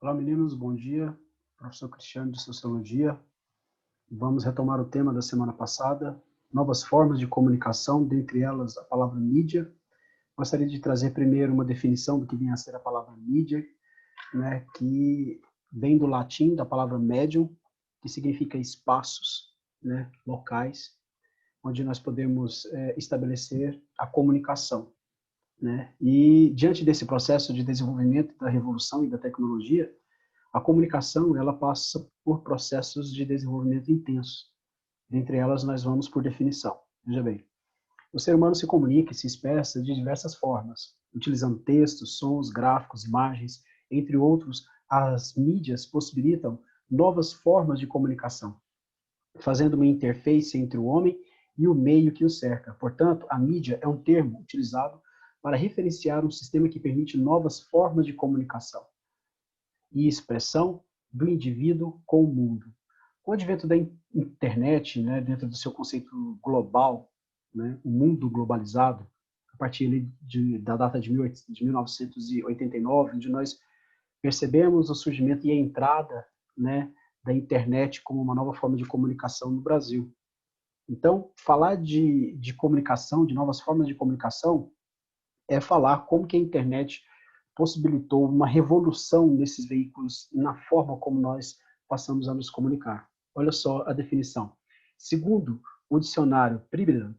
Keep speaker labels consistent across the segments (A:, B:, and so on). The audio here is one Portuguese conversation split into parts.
A: Olá, meninos, bom dia. Professor Cristiano de Sociologia. Vamos retomar o tema da semana passada, novas formas de comunicação, dentre elas a palavra mídia. Gostaria de trazer primeiro uma definição do que vem a ser a palavra mídia, né, que vem do latim, da palavra medium, que significa espaços, né, locais, onde nós podemos estabelecer a comunicação. Né? E diante desse processo de desenvolvimento da revolução e da tecnologia, a comunicação, ela passa por processos de desenvolvimento intenso. Dentre elas, nós vamos por definição. Veja bem, o ser humano se comunica e se expressa de diversas formas, utilizando textos, sons, gráficos, imagens, entre outros. As mídias possibilitam novas formas de comunicação, fazendo uma interface entre o homem e o meio que o cerca. Portanto, a mídia é um termo utilizado para referenciar um sistema que permite novas formas de comunicação e expressão do indivíduo com o mundo. Com o advento da internet, né, dentro do seu conceito global, né, o mundo globalizado, a partir da data de 1989, onde nós percebemos o surgimento e a entrada, né, da internet como uma nova forma de comunicação no Brasil. Então, falar de comunicação, de novas formas de comunicação, é falar como que a internet possibilitou uma revolução nesses veículos, na forma como nós passamos a nos comunicar. Olha só a definição. Segundo o dicionário Priebler,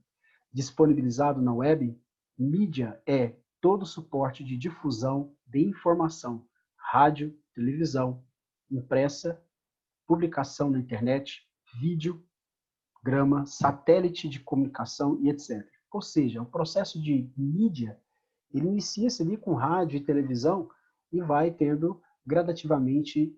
A: disponibilizado na web, mídia é todo suporte de difusão de informação, rádio, televisão, impressa, publicação na internet, vídeo, grama, satélite de comunicação e etc. Ou seja, o processo de mídia, ele inicia-se ali com rádio e televisão e vai tendo gradativamente,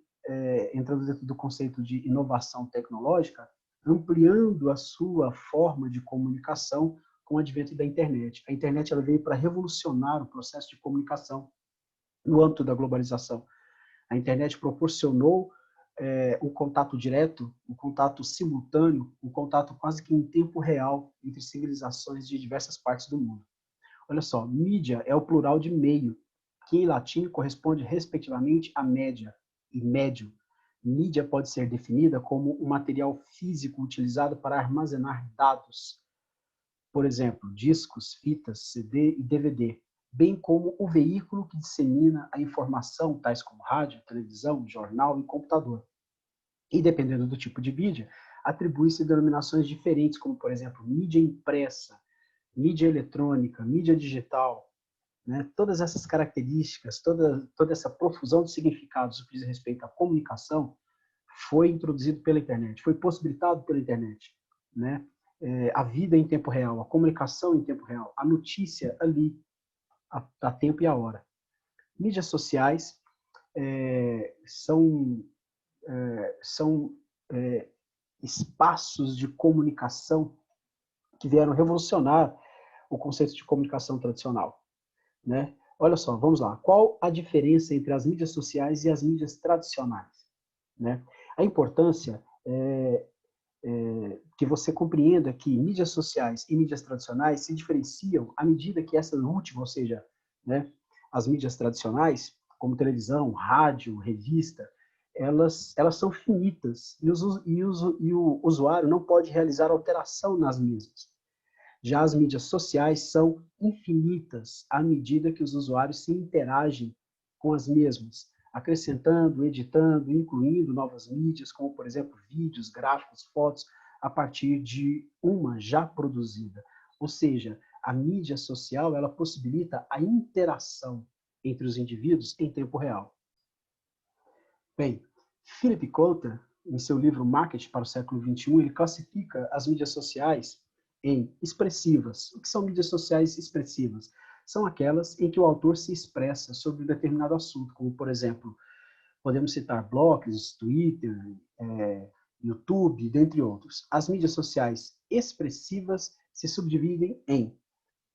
A: entrando dentro do conceito de inovação tecnológica, ampliando a sua forma de comunicação com o advento da internet. A internet ela veio para revolucionar o processo de comunicação no âmbito da globalização. A internet proporcionou o contato direto, o contato simultâneo, o contato quase que em tempo real entre civilizações de diversas partes do mundo. Olha só, mídia é o plural de meio, que em latim corresponde respectivamente a média e médio. Mídia pode ser definida como um material físico utilizado para armazenar dados, por exemplo, discos, fitas, CD e DVD, bem como o veículo que dissemina a informação, tais como rádio, televisão, jornal e computador. E dependendo do tipo de mídia, atribui-se denominações diferentes, como, por exemplo, mídia impressa, mídia eletrônica, mídia digital, né? Todas essas características, toda essa profusão de significados que diz respeito à comunicação foi introduzido pela internet, foi possibilitado pela internet, né? A vida em tempo real, a comunicação em tempo real, a notícia ali, a tempo e a hora. Mídias sociais são espaços de comunicação que vieram revolucionar o conceito de comunicação tradicional, né? Olha só, vamos lá. Qual a diferença entre as mídias sociais e as mídias tradicionais, né? A importância que você compreenda que mídias sociais e mídias tradicionais se diferenciam à medida que essa última, ou seja, né, as mídias tradicionais, como televisão, rádio, revista, elas são finitas e o usuário não pode realizar alteração nas mesmas. Já as mídias sociais são infinitas à medida que os usuários se interagem com as mesmas, acrescentando, editando, incluindo novas mídias, como, por exemplo, vídeos, gráficos, fotos, a partir de uma já produzida. Ou seja, a mídia social ela possibilita a interação entre os indivíduos em tempo real. Bem, Philip Kotler, em seu livro Marketing para o século XXI, ele classifica as mídias sociais em expressivas. O que são mídias sociais expressivas? São aquelas em que o autor se expressa sobre um determinado assunto, como, por exemplo, podemos citar blogs, Twitter, YouTube, dentre outros. As mídias sociais expressivas se subdividem em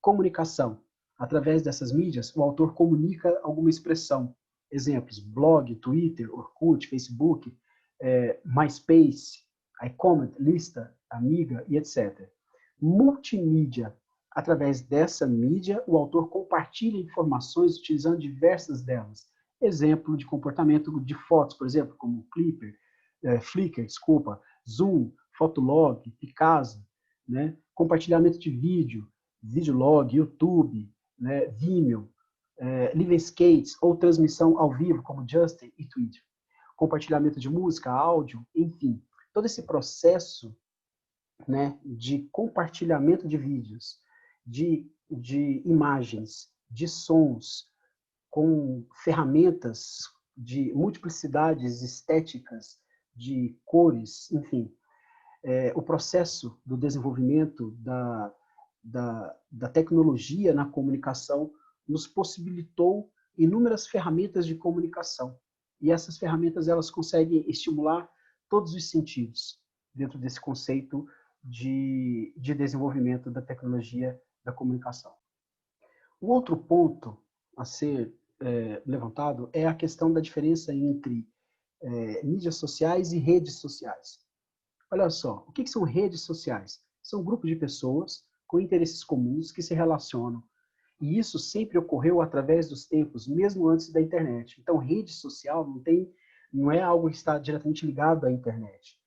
A: comunicação. Através dessas mídias, o autor comunica alguma expressão. Exemplos, blog, Twitter, Orkut, Facebook, MySpace, iComment, lista, amiga e etc. Multimídia. Através dessa mídia, o autor compartilha informações utilizando diversas delas. exemplo de comportamento de fotos, por exemplo, como Flickr, Zoom, Fotolog, Picasa, né? Compartilhamento de vídeo, Videolog, YouTube, né? Vimeo, Liveskates ou transmissão ao vivo, como Justin e Twitter. Compartilhamento de música, áudio, enfim. Todo esse processo, né, de compartilhamento de vídeos, de imagens, de sons, com ferramentas de multiplicidades estéticas, de cores, enfim. O processo do desenvolvimento da tecnologia na comunicação nos possibilitou inúmeras ferramentas de comunicação. E essas ferramentas elas conseguem estimular todos os sentidos dentro desse conceito de desenvolvimento da tecnologia da comunicação. O outro ponto a ser levantado é a questão da diferença entre mídias sociais e redes sociais. Olha só, o que são redes sociais? São grupos de pessoas com interesses comuns que se relacionam. E isso sempre ocorreu através dos tempos, mesmo antes da internet. Então, rede social não é algo que está diretamente ligado à internet.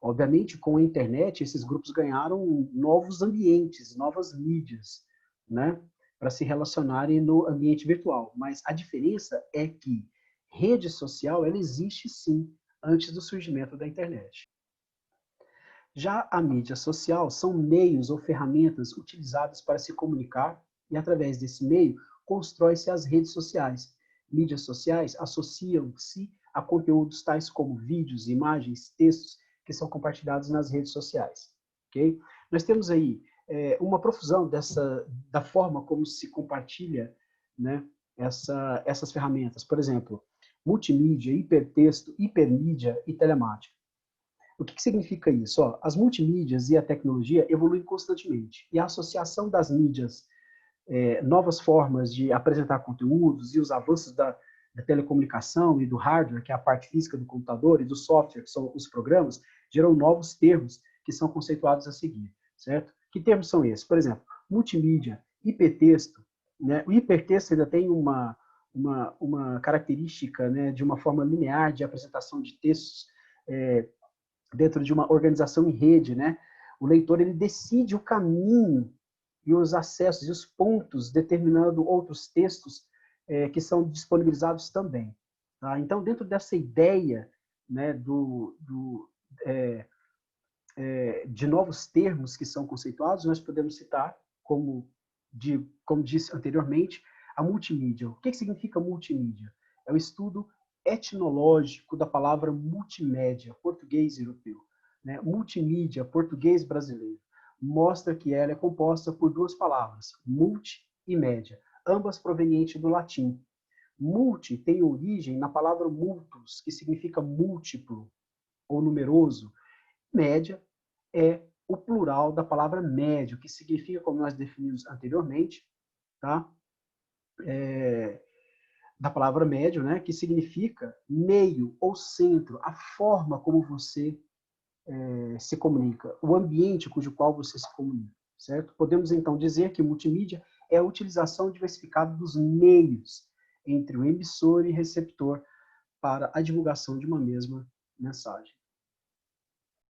A: Obviamente, com a internet, esses grupos ganharam novos ambientes, novas mídias, né, para se relacionarem no ambiente virtual. Mas a diferença é que rede social, ela existe sim, antes do surgimento da internet. Já a mídia social são meios ou ferramentas utilizadas para se comunicar e, através desse meio, constrói-se as redes sociais. Mídias sociais associam-se a conteúdos tais como vídeos, imagens, textos que são compartilhados nas redes sociais. Okay? Nós temos aí uma profusão da forma como se compartilha, né, essas ferramentas. Por exemplo, multimídia, hipertexto, hipermídia e telemática. O que significa isso? As multimídias e a tecnologia evoluem constantemente. E a associação das mídias, novas formas de apresentar conteúdos e os avanços da telecomunicação e do hardware, que é a parte física do computador, e do software, que são os programas, geram novos termos que são conceituados a seguir, certo? Que termos são esses? Por exemplo, multimídia, hipertexto. Né? O hipertexto ainda tem uma característica, né, de uma forma linear de apresentação de textos dentro de uma organização em rede, né? O leitor ele decide o caminho e os acessos e os pontos determinando outros textos que são disponibilizados também. Tá? Então, dentro dessa ideia, né, de novos termos que são conceituados, nós podemos citar, como disse anteriormente, a multimídia. O que significa multimídia? É o estudo etimológico da palavra multimédia, português europeu. Né? Multimídia, português brasileiro, mostra que ela é composta por duas palavras, multi e média, ambas provenientes do latim. Multi tem origem na palavra multus, que significa múltiplo ou numeroso. Média é o plural da palavra médio, que significa, como nós definimos anteriormente, tá? Da palavra médio, né? Que significa meio ou centro, a forma como você se comunica, o ambiente cujo qual você se comunica, certo? Podemos, então, dizer que multimídia é a utilização diversificada dos meios entre o emissor e receptor para a divulgação de uma mesma mensagem.